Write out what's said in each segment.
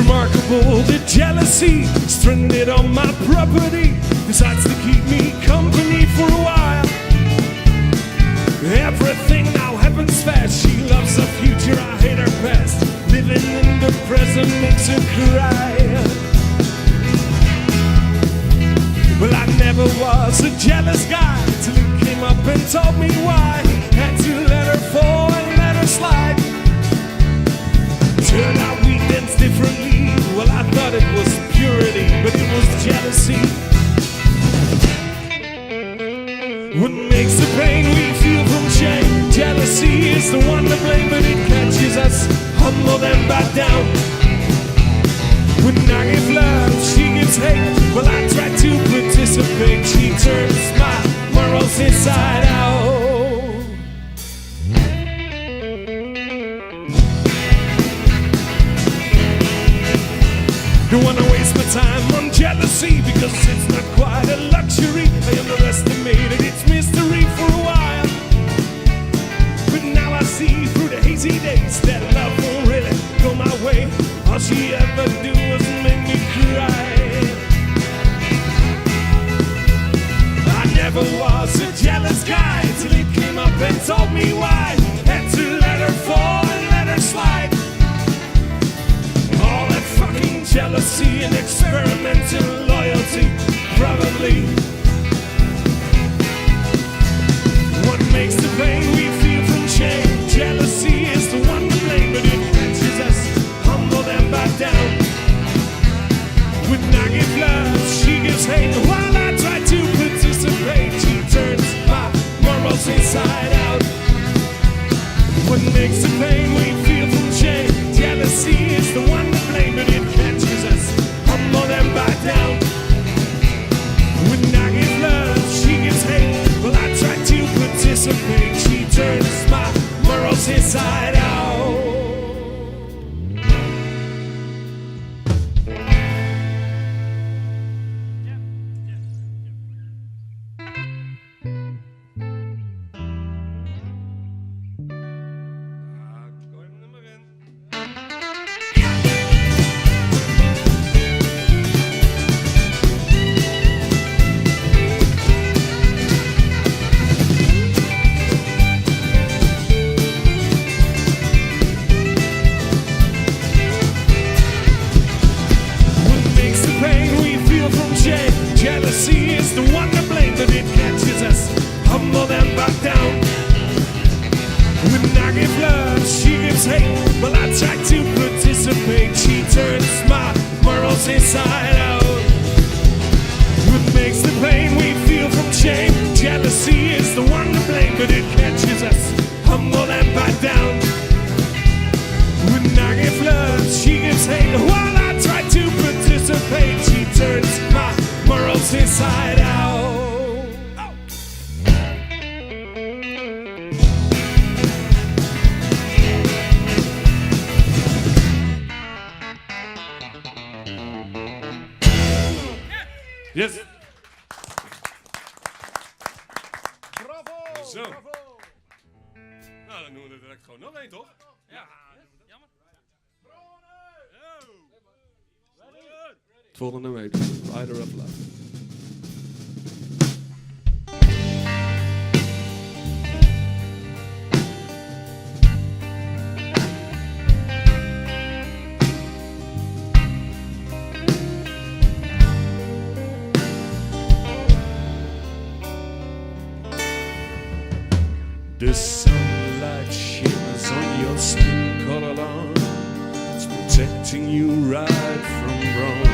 remarkable, the jealousy stranded on my property decides to keep me company for a while. Everything now happens fast. She loves her future, I hate her past. Living in the present makes her cry. Well, I never was a jealous guy till he came up and told me why. Had to let her fall and let her slide. Turned out we danced differently. Well, I thought it was purity, but it was jealousy. What makes the pain we feel from shame? Jealousy is the one to blame, but it catches us, humble and back down. When I give love, she gives hate. Well, I try to participate. She turns my morals inside out. Don't wanna waste my time on jealousy because it's not quite a luxury. I underestimated its mystery for a while, but now I see through the hazy days that love won't really go my way. All she ever do was make me cry. I never was a jealous guy till he came up and told me why. Had to let her fall and let her slide. All that fucking jealousy and experimental loyalty, probably. What makes the pain we feel from shame? Jealousy is the one to blame, but it catches us, humble and back down. When I give love, she gives hate. While I try to participate, she turns my morals inside out. What makes the pain we feel from shame? Jealousy is the one to blame, but it catches us, humble and back down. When I give love, she gives hate. Well, I try to participate. She turns my morals inside out. Jealousy is the one to blame, but it catches us, humble and back down. When I give love, she gives hate. Well, I try to participate. She turns my morals inside out. What makes the pain we feel from shame? Jealousy is the one to blame, but it catches us, humble and back down. When I give love, she gives hate. While I try to participate, she turns my morals inside out. Yes. Bravo! Zo. Bravo! Nou, dan doen we er direct gewoon nog één, toch? Ja. Jammer. Het volgende nummer heet Rider of Love. The sunlight shimmers on your skin color line. It's protecting you right from wrong.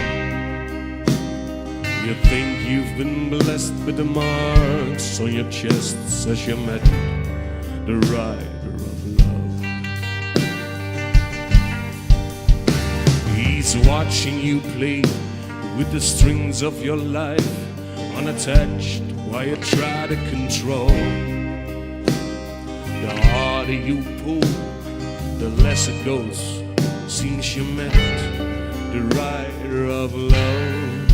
You think you've been blessed with the marks on your chest as you met the rider of love. He's watching you play with the strings of your life, unattached while you try to control. The harder you pull, the less it goes. Since you met the rider of love.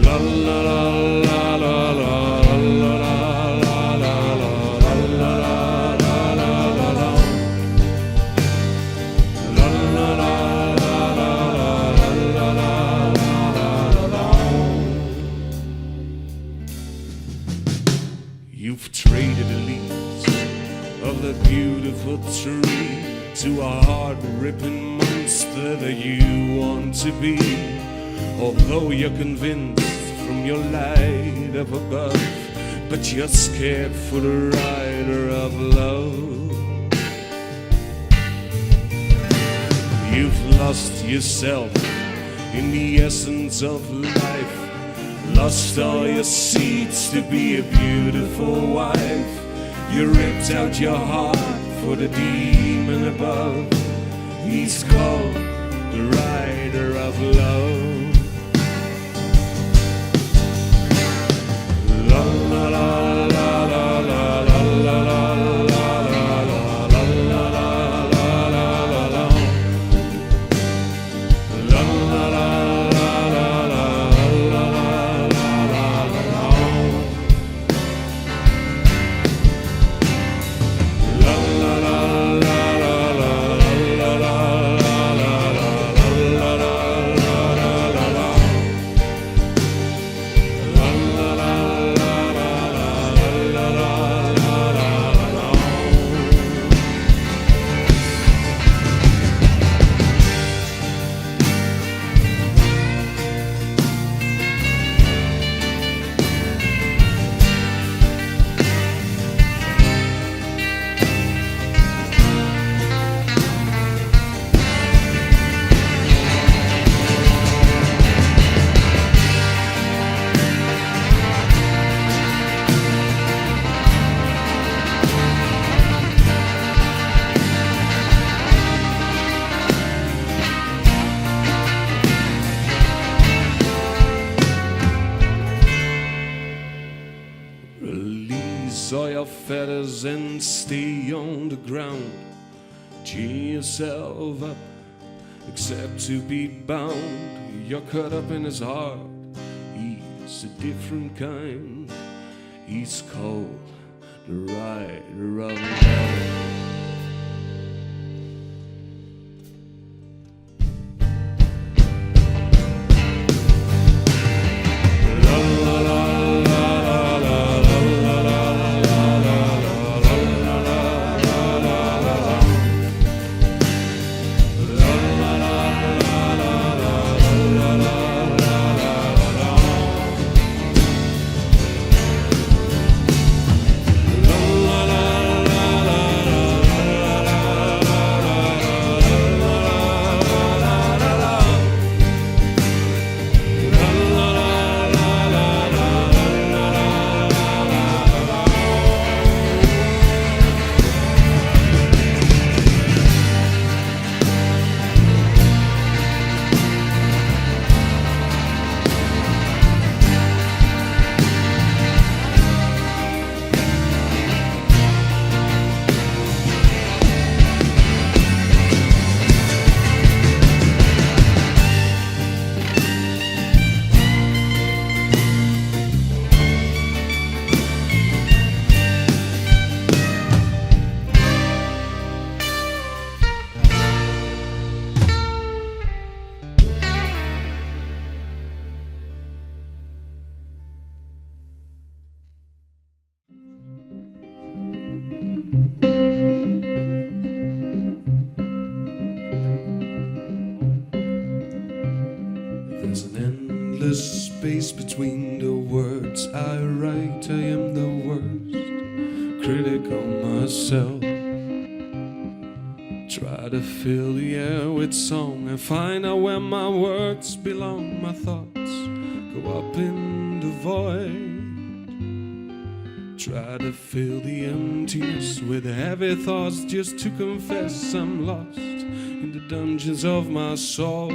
La la la la la la la la la la la la la la la. to a heart-ripping monster that you want to be. Although you're convinced from your light up above, but you're scared for the rider of love. You've lost yourself in the essence of life, lost all your seats to be a beautiful wife. You ripped out your heart for the demon above. He's called the rider of love. La la la la la la la la la. All your feathers and stay on the ground. Cheer yourself up, except to be bound. You're caught up in his heart. He's a different kind. He's called the rider of love. There's an endless space between the words I write. I am the worst critic of myself. Try to fill the air with song and find out where my words belong. My thoughts go up in the void. Try to fill the emptiness with heavy thoughts just to confess I'm lost in the dungeons of my soul.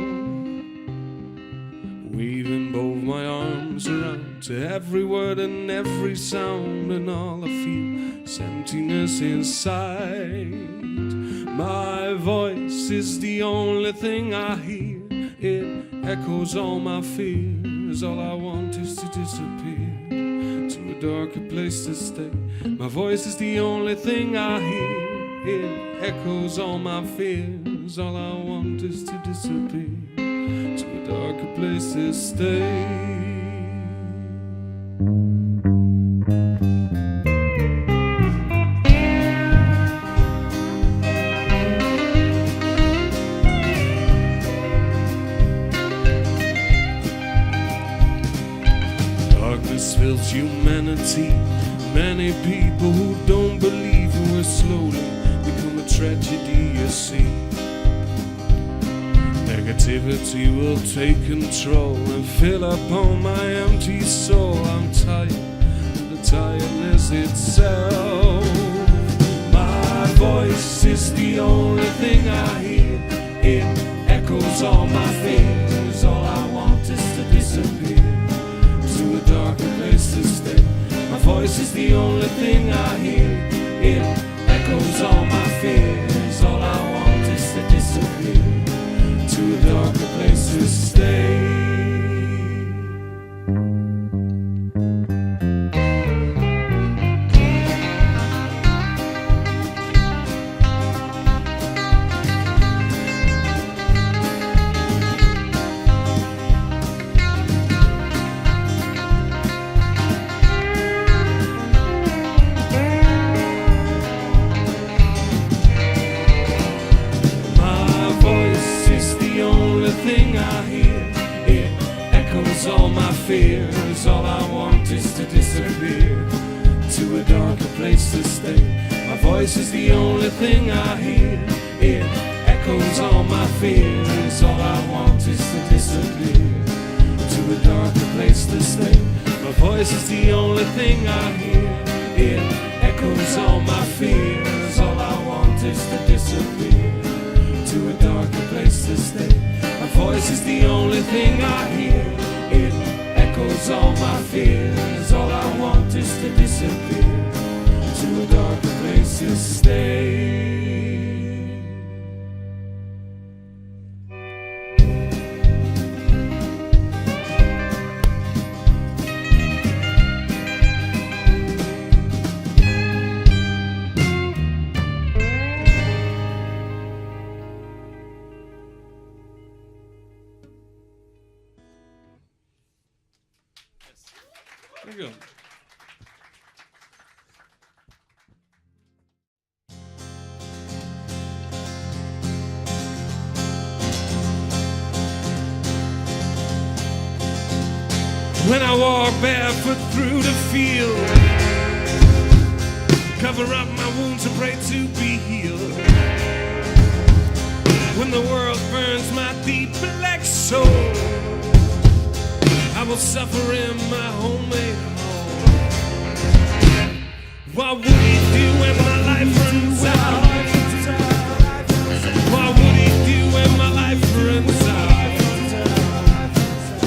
Weaving both my arms around to every word and every sound, and all I feel is emptiness inside. My voice is the only thing I hear. It echoes all my fears. All I want is to disappear to a darker place to stay. My voice is the only thing I hear. It echoes all my fears. All I want is to disappear to a darker place to stay. reality. Many people who don't believe will slowly become a tragedy, you see. Negativity will take control and fill up on my empty soul. I'm tired of the tiredness itself. My voice is the only thing I hear. It echoes all my fears. All I want is to disappear to a darker place to stay. My voice is the only thing I hear. It echoes all my fears. All I want is to disappear to a darker place to stay. All my fears, all I want is to disappear to a darker place to stay. My voice is the only thing I hear. It echoes all my fears. All I want is to disappear to a darker place to stay. My voice is the only thing I hear. It echoes all my fears. All I want is to disappear to a darker place to stay. My voice is the only thing I hear. It echoes all my fears. All I want is to disappear to a darker place to stay. There you go. When I walk barefoot through the field, cover up my wounds and pray to be healed. When the world burns my deep black soul, I will suffer in my homemade home. What would he do when my life runs out? What would he do when my life runs out?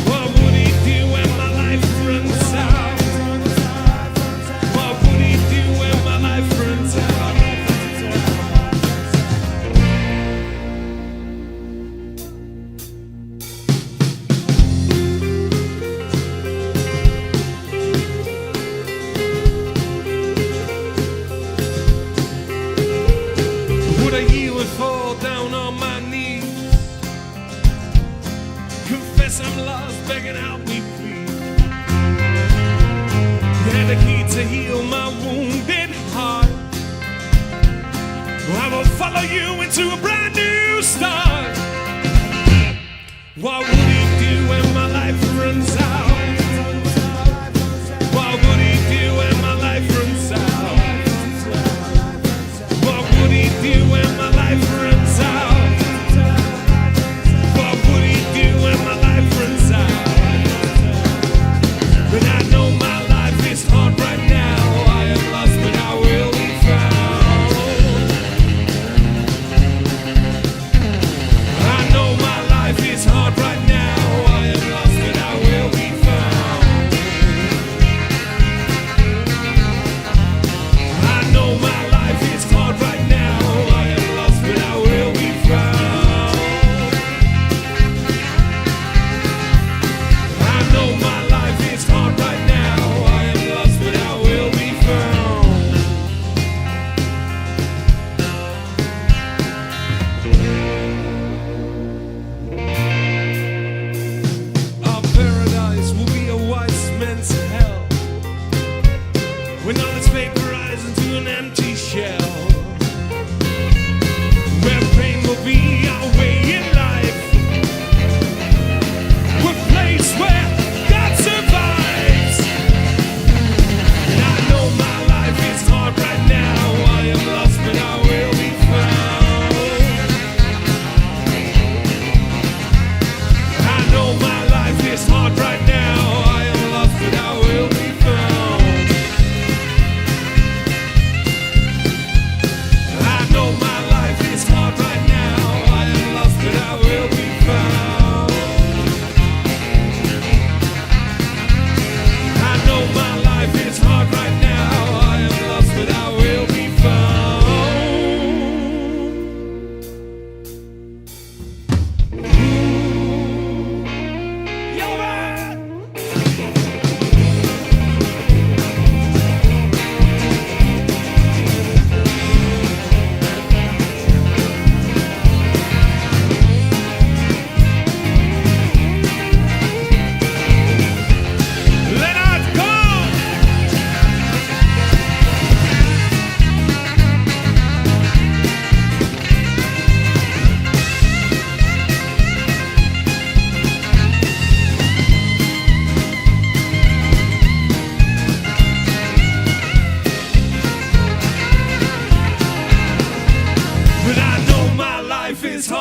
What would he do when my life runs out? What would he do when my life runs out? Fall down on my knees, confess I'm lost, begging help me please. You had the key to heal my wounded heart. I will follow you into a brand new start. What would he do when my life runs out? What would he do when my life runs out? What would he do when my life runs out? What would he do when my life runs out? But I know my life is hard right now. I am lost, but I will be found.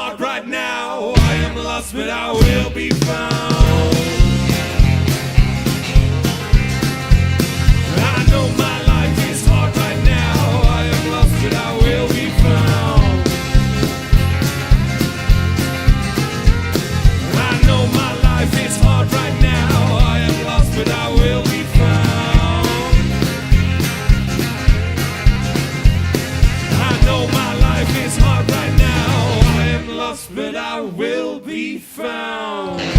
hard right now. I am lost, but I will be found. I know my life is hard right now. I am lost, but I will be found. I know my life is hard right now. I am lost, but I will be found. I know my life is hard right now. I am lost, but I will be found.